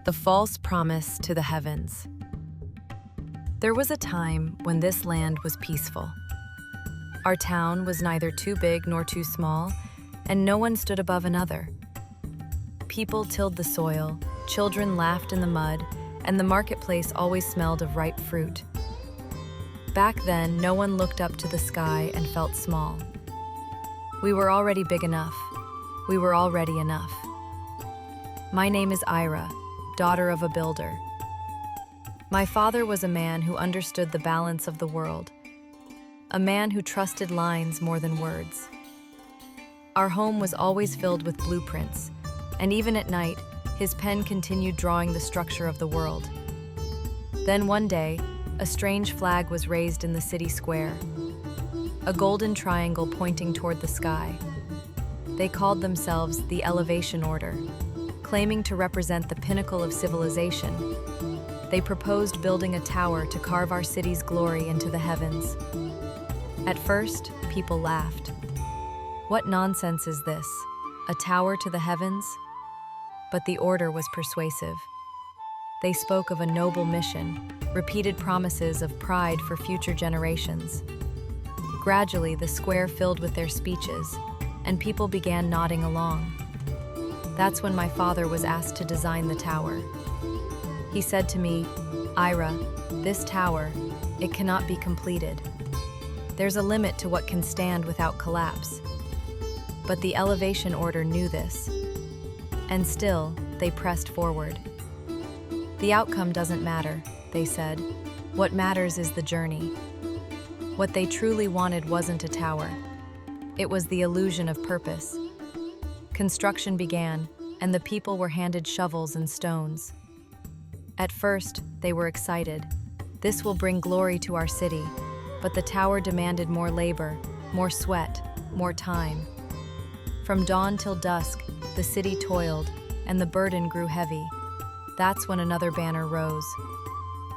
The false promise to the heavens. There was a time when this land was peaceful. Our town was neither too big nor too small, and no one stood above another. People tilled the soil, children laughed in the mud, and the marketplace always smelled of ripe fruit. Back then, no one looked up to the sky and felt small. We were already big enough. We were already enough. My name is Ira, daughter of a builder. My father was a man who understood the balance of the world, a man who trusted lines more than words. Our home was always filled with blueprints, and even at night, his pen continued drawing the structure of the world. Then one day, a strange flag was raised in the city square, a golden triangle pointing toward the sky. They called themselves the Elevation Order, claiming to represent the pinnacle of civilization. They proposed building a tower to carve our city's glory into the heavens. At first, people laughed. What nonsense is this? A tower to the heavens? But the order was persuasive. They spoke of a noble mission, repeated promises of pride for future generations. Gradually, the square filled with their speeches, and people began nodding along. That's when my father was asked to design the tower. He said to me, "Ira, this tower, it cannot be completed. There's a limit to what can stand without collapse." But the Elevation Order knew this. And still, they pressed forward. The outcome doesn't matter, they said. What matters is the journey. What they truly wanted wasn't a tower. It was the illusion of purpose. Construction began, and the people were handed shovels and stones. At first, they were excited. This will bring glory to our city. But the tower demanded more labor, more sweat, more time. From dawn till dusk, the city toiled, and the burden grew heavy. That's when another banner rose.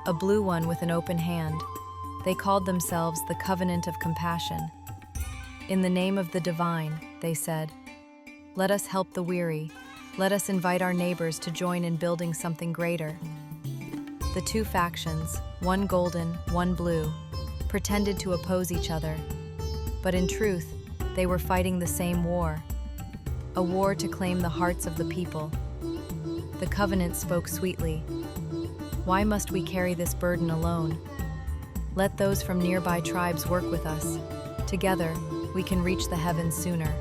A blue one with an open hand. They called themselves the Covenant of Compassion. In the name of the divine, they said, let us help the weary. Let us invite our neighbors to join in building something greater. The two factions, one golden, one blue, pretended to oppose each other. But in truth, they were fighting the same war. A war to claim the hearts of the people. The covenant spoke sweetly. Why must we carry this burden alone? Let those from nearby tribes work with us. Together, we can reach the heavens sooner.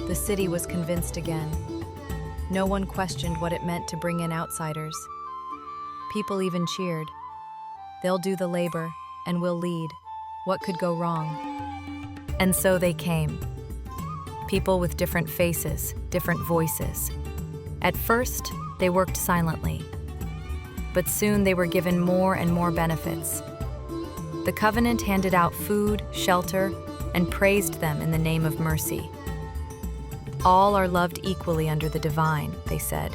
The city was convinced again. No one questioned what it meant to bring in outsiders. People even cheered. They'll do the labor, and we'll lead. What could go wrong? And so they came. People with different faces, different voices. At first, they worked silently. But soon they were given more and more benefits. The covenant handed out food, shelter, and praised them in the name of mercy. All are loved equally under the divine, they said.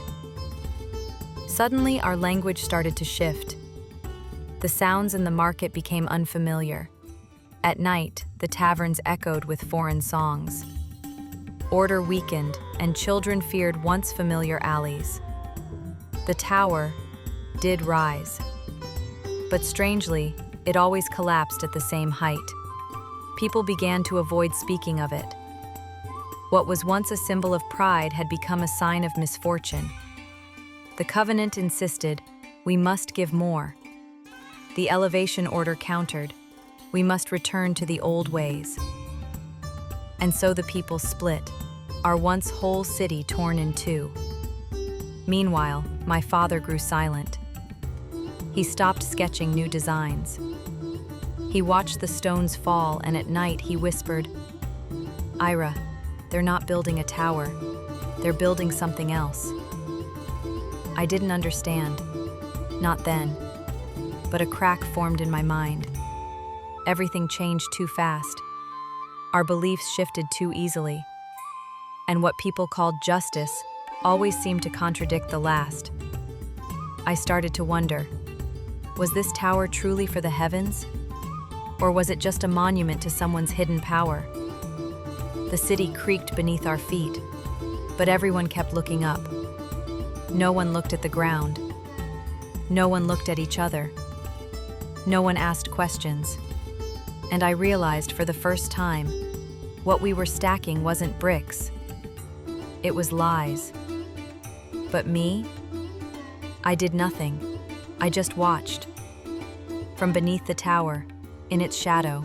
Suddenly, our language started to shift. The sounds in the market became unfamiliar. At night, the taverns echoed with foreign songs. Order weakened, and children feared once familiar alleys. The tower did rise. But strangely, it always collapsed at the same height. People began to avoid speaking of it. What was once a symbol of pride had become a sign of misfortune. The covenant insisted, we must give more. The Elevation Order countered, we must return to the old ways. And so the people split, our once whole city torn in two. Meanwhile, my father grew silent. He stopped sketching new designs. He watched the stones fall, and at night he whispered, Ira, they're not building a tower, they're building something else. I didn't understand, not then, but a crack formed in my mind. Everything changed too fast. Our beliefs shifted too easily. And what people called justice always seemed to contradict the last. I started to wonder, was this tower truly for the heavens? Or was it just a monument to someone's hidden power? The city creaked beneath our feet, but everyone kept looking up. No one looked at the ground. No one looked at each other. No one asked questions. And I realized for the first time, what we were stacking wasn't bricks. It was lies. But me? I did nothing. I just watched. From beneath the tower, in its shadow,